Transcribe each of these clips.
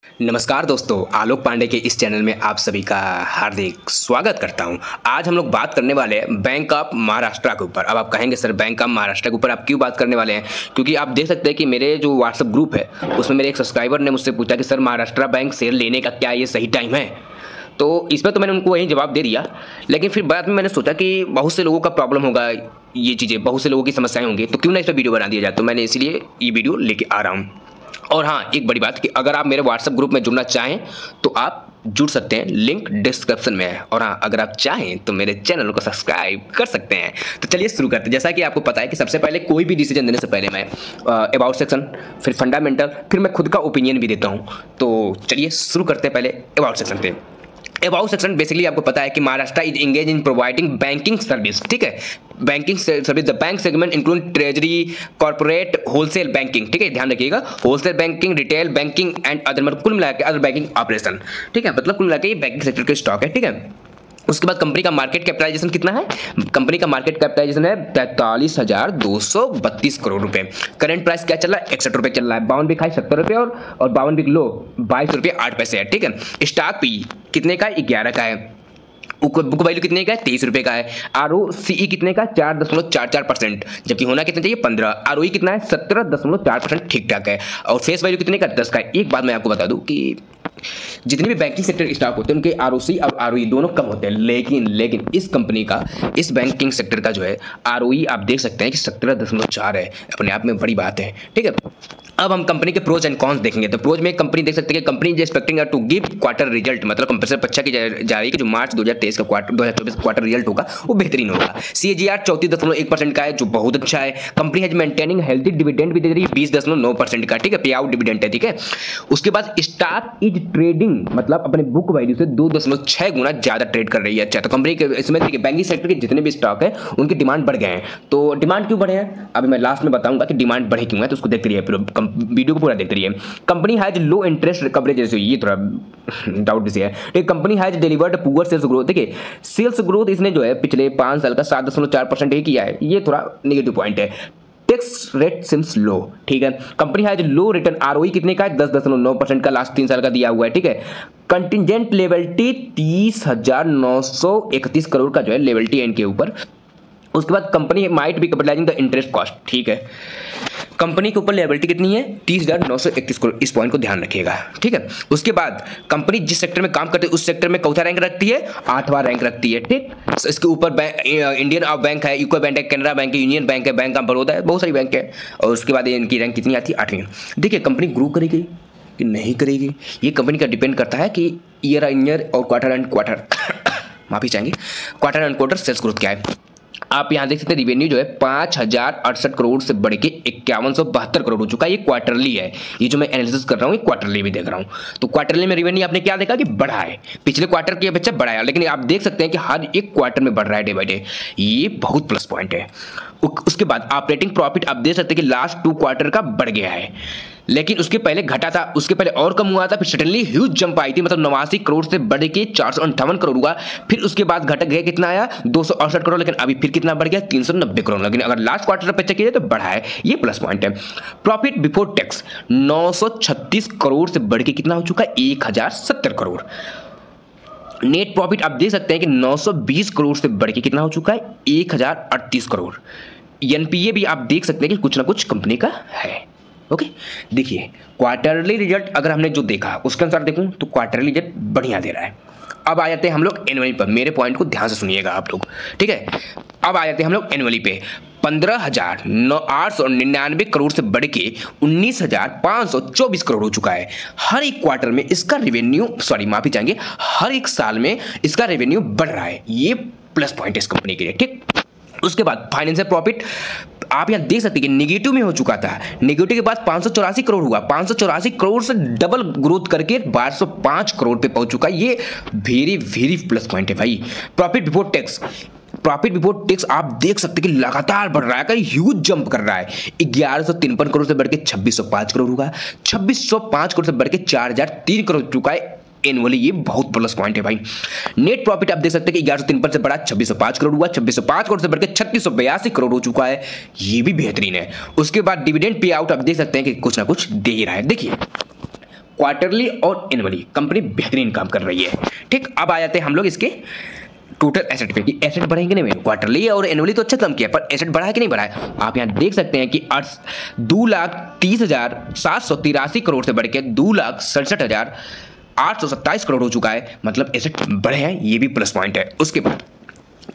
नमस्कार दोस्तों, आलोक पांडे के इस चैनल में आप सभी का हार्दिक स्वागत करता हूं। आज हम लोग बात करने वाले हैं बैंक ऑफ महाराष्ट्र के ऊपर। अब आप कहेंगे सर बैंक ऑफ महाराष्ट्र के ऊपर आप क्यों बात करने वाले हैं? क्योंकि आप देख सकते हैं कि मेरे जो व्हाट्सएप ग्रुप है उसमें मेरे एक सब्सक्राइबर ने मुझसे पूछा कि सर महाराष्ट्र बैंक शेयर लेने का क्या ये सही टाइम है? तो इसमें तो मैंने उनको वही जवाब दे दिया, लेकिन फिर बाद में मैंने सोचा कि बहुत से लोगों का प्रॉब्लम होगा, ये चीज़ें बहुत से लोगों की समस्याएं होंगी, तो क्यों ना इस पर वीडियो बना दिया जाए। तो मैंने इसलिए ये वीडियो लेके आ रहा हूँ। और हाँ, एक बड़ी बात कि अगर आप मेरे व्हाट्सएप ग्रुप में जुड़ना चाहें तो आप जुड़ सकते हैं, लिंक डिस्क्रिप्शन में है। और हाँ, अगर आप चाहें तो मेरे चैनल को सब्सक्राइब कर सकते हैं। तो चलिए शुरू करते हैं। जैसा कि आपको पता है कि सबसे पहले कोई भी डिसीजन देने से पहले मैं अबाउट सेक्शन, फिर फंडामेंटल, फिर मैं खुद का ओपिनियन भी देता हूँ। तो चलिए शुरू करते हैं पहले अबाउट सेक्शन पे। अबाउट सेक्शन बेसिकली आपको पता है कि Maharashtra is engage in providing banking service. ठीक है, banking service, the bank segment include treasury, corporate, wholesale banking. ठीक है, ध्यान रखिएगा, wholesale banking, retail banking and other, मतलब कुल मिला के अदर बैंकिंग ऑपरेशन। ठीक है, मतलब कुल मिला के ये बैंकिंग सेक्टर के स्टॉक है। ठीक है, उसके बाद कंपनी का मार्केट कैपिटलाइजेशन कितना है? कंपनी का मार्केट कैपिटलाइजेशन है 43,232 करोड़ रुपए। करंट प्राइस क्या चल रहा है? 61 रुपए चल रहा है। 52 वीक हाई 70 रुपए और 52 वीक लो 22 रुपये 8 पैसे है। ठीक है, स्टॉक पी कितने का? 11 का है। बुक वैल्यू कितने का है? 23 रुपए का है। ROCE कितने का? 4.44%, जबकि होना कितना चाहिए? 15। ROE कितना है? 17.4%, ठीक ठाक है। और फेस वैल्यू कितने का? 10 का है। एक बात मैं आपको बता दूं कि जितने भी बैंकिंग सेक्टर स्टॉक होते हैं उनके ROC और ROE दोनों कम होते हैं, लेकिन इस कंपनी का, इस बैंकिंग सेक्टर का जो है ROE आप देख सकते हैं कि 17.4 है। अपने आप में बड़ी बात है। ठीक है, अब हम कंपनी के प्रोज एंड कॉन्स देखेंगे। तो प्रोज में कंपनी देख सकते हैं कि company is expecting to give quarter result, मतलब कंपनी से अच्छा की जा रही है कि जो मार्च 2023 का 2024 क्वार्टर रिजल्ट होगा वो बेहतरीन होगा। CAGR 34.1% का है, जो बहुत अच्छा है। Company has maintaining healthy dividend भी दे रही है 20.9% का। ठीक है, पे आउट डिविडेंड है। ठीक है, उसके बाद स्टॉक इज ट्रेडिंग, मतलब अपने बुक वैल्यू से 2.6 गुना ज्यादा ट्रेड कर रही है। अच्छा, तो कंपनी के इसमें देखिए बैंकिंग सेक्टर के जितने भी स्टॉक है उनके डिमांड बढ़ गए हैं। तो डिमांड क्यों बढ़े हैं अभी मैं लास्ट में बताऊंगा कि डिमांड बढ़े क्यों है, तो उसको देखते रहिए, वीडियो को पूरा देखते रहिए। Company has low interest coverage, जैसे ये थोड़ा डाउट भी है। ठीक, company has delivered poor sales growth. देखिए सेल्स ग्रोथ इसने जो है पिछले 5 साल का 7.4% ही किया है, ये थोड़ा नेगेटिव पॉइंट है। टैक्स रेट सिम्स लो। ठीक है, company has low return. ROE कितने का है? 10.9% का लास्ट 3 साल का दिया हुआ है। ठीक है, कंटिजेंट लेवल्टी 30,931 करोड़ का जो है लेवल्टी है इनके ऊपर। उसके बाद company might be capitalising the interest cost. ठीक है, कंपनी के ऊपर लेवल्टी कितनी है? 30,931 करोड़। इस पॉइंट को ध्यान रखिएगा। ठीक है, उसके बाद कंपनी जिस सेक्टर में काम करती है उस सेक्टर में चौथा रैंक रखती है, 8वां रैंक रखती है। ठीक, इसके ऊपर इंडियन ऑफ बैंक है, यूको बैंक है, कैनरा बैंक है, यूनियन बैंक है, बैंक ऑफ बड़ौदा है, बहुत सारी बैंक है। और उसके बाद इनकी रैंक कितनी आती है? 8वीं। देखिए कंपनी ग्रो करेगी कि नहीं करेगी, ये कंपनी का डिपेंड करता है कि ईयर ऑन ईयर और क्वार्टर एंड क्वार्टर माफी चाहेंगे, quarter and quarter sales growth क्या है। आप यहां देख सकते हैं रिवेन्यू जो है 5,068 करोड़ से बढ़ के 5172 करोड़ हो चुका है। ये क्वार्टरली है, ये जो मैं एनालिसिस कर रहा हूं ये क्वार्टरली भी देख रहा हूं। तो क्वार्टरली में रिवेन्यू आपने क्या देखा कि बढ़ा है, पिछले क्वार्टर की अपेक्षा बढ़ा है, लेकिन आप देख सकते हैं कि हर एक क्वार्टर में बढ़ रहा है डे बाय डे, ये बहुत प्लस पॉइंट है। उसके बाद ऑपरेटिंग प्रॉफिट आप देख सकते हैं कि लास्ट 2 क्वार्टर का बढ़ गया है, लेकिन उसके पहले घटा था, उसके पहले और कम हुआ था, फिर सडनली ह्यूज जंप आई थी, मतलब 89 करोड़ से बढ़ के 458 करोड़ हुआ। फिर उसके बाद घट गया, कितना आया? 268 करोड़, लेकिन अभी फिर कितना बढ़ गया? 390 करोड़। लेकिन अगर लास्ट क्वार्टर पे चेक किया तो बढ़ा है, ये प्लस पॉइंट है। प्रॉफिट बिफोर टैक्स 936 करोड़ से बढ़ के कितना हो चुका है? 1070 करोड़। नेट प्रॉफिट आप देख सकते हैं कि 920 करोड़ से बढ़ के कितना हो चुका है? 1038 करोड़। NPA भी आप देख सकते हैं कि कुछ ना कुछ कंपनी का है। ओके, देखिए क्वार्टरली रिजल्ट अगर हमने जो देखा उसके अनुसार देखूं तो क्वार्टरली रिजल्ट बढ़िया दे रहा है। अब आ जाते हैं हम लोग एनुअली पर, मेरे पॉइंट को ध्यान से सुनिएगा आप लोग। ठीक है, अब आ जाते हैं हम लोग एनुअली पे। 15,899 करोड़ से बढ़ के 19,524 करोड़ हो चुका है। हर एक क्वार्टर में इसका रेवेन्यू, सॉरी माफी चाहेंगे, हर एक साल में इसका रेवेन्यू बढ़ रहा है, ये प्लस पॉइंट है इस कंपनी के लिए। ठीक, उसके बाद फाइनेंशियल प्रॉफिट आप यहां देख सकते हैं कि नेगेटिव में हो चुका था, नेगेटिव के बाद 584 करोड़ हुआ, 584 करोड़ से डबल ग्रोथ करके 1205 करोड़ पे पहुंच चुका है, ये वेरी वेरी प्लस पॉइंट है भाई। Profit before tax, profit before tax आप देख सकते हैं कि लगातार बढ़ रहा है, कहीं ह्यूज जंप कर रहा है। 1153 करोड़ से बढ़ के 2605 करोड़ हुआ, 2605 करोड़ से बढ़ के 4003 करोड़ चुका है एनुअली, ये बहुत प्लस पॉइंट है भाई। नेट प्रॉफिट आप देख सकते हैं कि 1153 से बढ़ा 2605 करोड़ हुआ, 2605 करोड़ से बढ़कर 3682 करोड़ हो चुका है, ये भी बेहतरीन है। उसके बाद डिविडेंड पे आउट आप देख सकते हैं कि कुछ ना कुछ दे ही रहा है। देखिए क्वार्टरली और एनुअली कंपनी बेहतरीन काम कर रही है। ठीक, अब आ जाते हैं हम लोग इसके टोटल एसेट पे कि एसेट बढ़ेंगे नहीं। क्वार्टरली और एनुअली तो अच्छा काम किया, पर एसेट बढ़ा है कि नहीं बढ़ा है। आप यहाँ देख सकते हैं कि 2,30,783 करोड़ से बढ़ के 2,67,827 करोड़ हो चुका है, मतलब एसेट बढ़े हैं, ये भी प्लस पॉइंट है। उसके बाद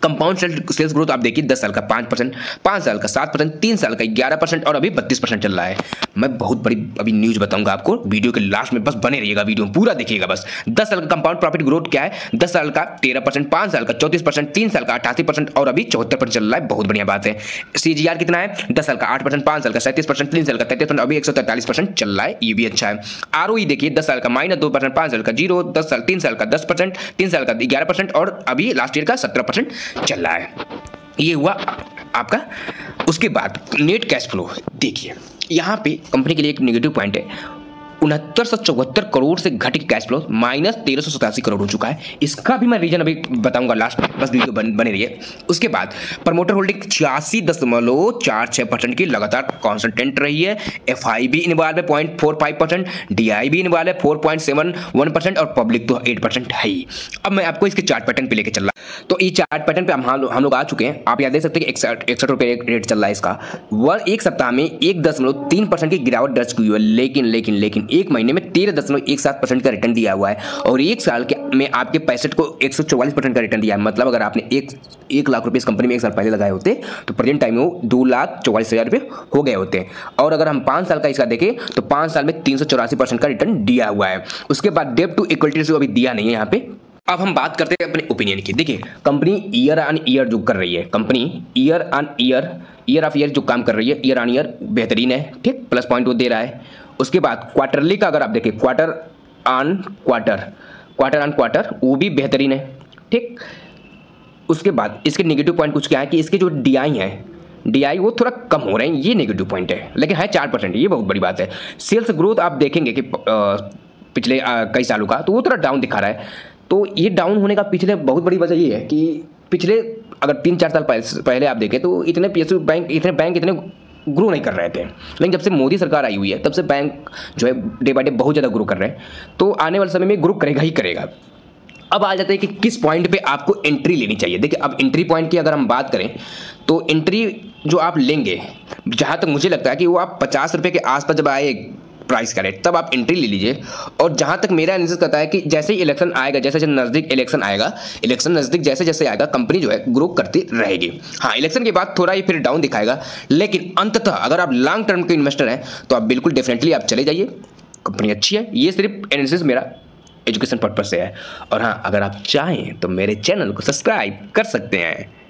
कंपाउंड सेल्स ग्रोथ आप देखिए 10 साल का 5%, 5 साल का 7%, 3 साल का 11% और अभी 32% चल रहा है। मैं बहुत बड़ी अभी न्यूज़ बताऊंगा आपको, वीडियो के लास्ट में बस बने रहिएगा, वीडियो पूरा देखिएगा बस। 10 साल का कंपाउंड प्रॉफिट ग्रोथ क्या है, 10 साल का 13%, 5 साल का 34%, 3 साल का 88% और अभी 74% चल रहा है, बहुत बढ़िया बात है। CAGR कितना है, 10 साल का 8%, 5 साल का 37%, 3 साल का 33%, अभी 143% चल रहा है, ये भी अच्छा है। ROE देखिए 10 साल का -2%, 5 साल का 0, 10 साल 3 साल का 10%, 3 साल का 11% और अभी लास्ट ईयर का 17% चल रहा है। ये हुआ आपका। उसके बाद नेट कैश फ्लो देखिए, यहाँ पे कंपनी के लिए एक नेगेटिव पॉइंट है, 6974 करोड़ से घट के कैश फ्लो -1387 करोड़ हो चुका है। इसका भी मैं रीजन अभी बताऊंगा लास्ट में, बस वीडियो बने रहिए। उसके बाद प्रमोटर होल्डिंग 86.46% की लगातार कांस्टेंट रही है। FI भी इन्वॉल्व है 0.45%, DI भी इन्वॉल्व है 4.71% और पब्लिक तो 8% है ही। अब मैं आपको इसके चार्ट पैटर्न पे लेके चल रहा, तो ये चार्ट पैटर्न पे हम लोग आ चुके हैं। आप यहाँ देख सकते हैं कि 61 रुपये रेट चल रहा है इसका। एक सप्ताह में 1.3% की गिरावट दर्ज की हुई है, लेकिन एक महीने में 13.17% का रिटर्न दिया हुआ है और एक साल के में आपके 65 को 144% का रिटर्न दिया है। मतलब अगर आपने एक लाख रुपये इस कंपनी में एक साल पहले लगाए होते तो प्रेजेंट टाइम में वो 2,44,000 रुपये हो गए होते। और अगर हम 5 साल का इसका देखें तो 5 साल में 384% का रिटर्न दिया हुआ है। उसके बाद डेब्ट टू इक्विटी रेशियो अभी दिया नहीं है यहाँ पे। अब हम बात करते हैं अपने ओपिनियन की। देखिए कंपनी ईयर ऑन ईयर जो कर रही है, कंपनी ईयर ऑफ ईयर जो काम कर रही है, ईयर ऑन ईयर बेहतरीन है। ठीक, प्लस पॉइंट वो दे रहा है। उसके बाद क्वार्टरली का अगर आप देखें, क्वार्टर ऑन क्वार्टर वो भी बेहतरीन है। ठीक, उसके बाद इसके नेगेटिव पॉइंट कुछ क्या है कि इसके जो DI है, DI वो थोड़ा कम हो रहे हैं, ये नेगेटिव पॉइंट है, लेकिन है 4%, ये बहुत बड़ी बात है। सेल्स ग्रोथ आप देखेंगे कि पिछले कई सालों का तो वो थोड़ा डाउन दिखा रहा है। तो ये डाउन होने का पिछले बहुत बड़ी वजह ये है कि पिछले अगर 3-4 साल पहले आप देखें तो इतने PSU बैंक इतने ग्रो नहीं कर रहे थे, लेकिन जब से मोदी सरकार आई हुई है तब से बैंक जो है डे बाय डे बहुत ज़्यादा ग्रो कर रहे हैं। तो आने वाले समय में ग्रो करेगा ही करेगा। अब आ जाते हैं कि किस पॉइंट पे आपको एंट्री लेनी चाहिए। देखिए अब एंट्री पॉइंट की अगर हम बात करें तो एंट्री जो आप लेंगे, जहाँ तक मुझे लगता है कि वो आप 50 रुपये के आसपास जब आए प्राइस का रेट, तब आप एंट्री ले लीजिए। और जहां तक मेरा एनालिसिस करता है कि जैसे ही इलेक्शन आएगा, जैसे नजदीक इलेक्शन आएगा, इलेक्शन नजदीक जैसे आएगा, कंपनी जो है ग्रो करती रहेगी। हाँ, इलेक्शन के बाद थोड़ा ही फिर डाउन दिखाएगा, लेकिन अंततः अगर आप लॉन्ग टर्म के इन्वेस्टर हैं तो आप बिल्कुल डेफिनेटली आप चले जाइए, कंपनी अच्छी है। ये सिर्फ एनालिसिस मेरा एजुकेशन पर्पज से है। और हाँ, अगर आप चाहें तो मेरे चैनल को सब्सक्राइब कर सकते हैं।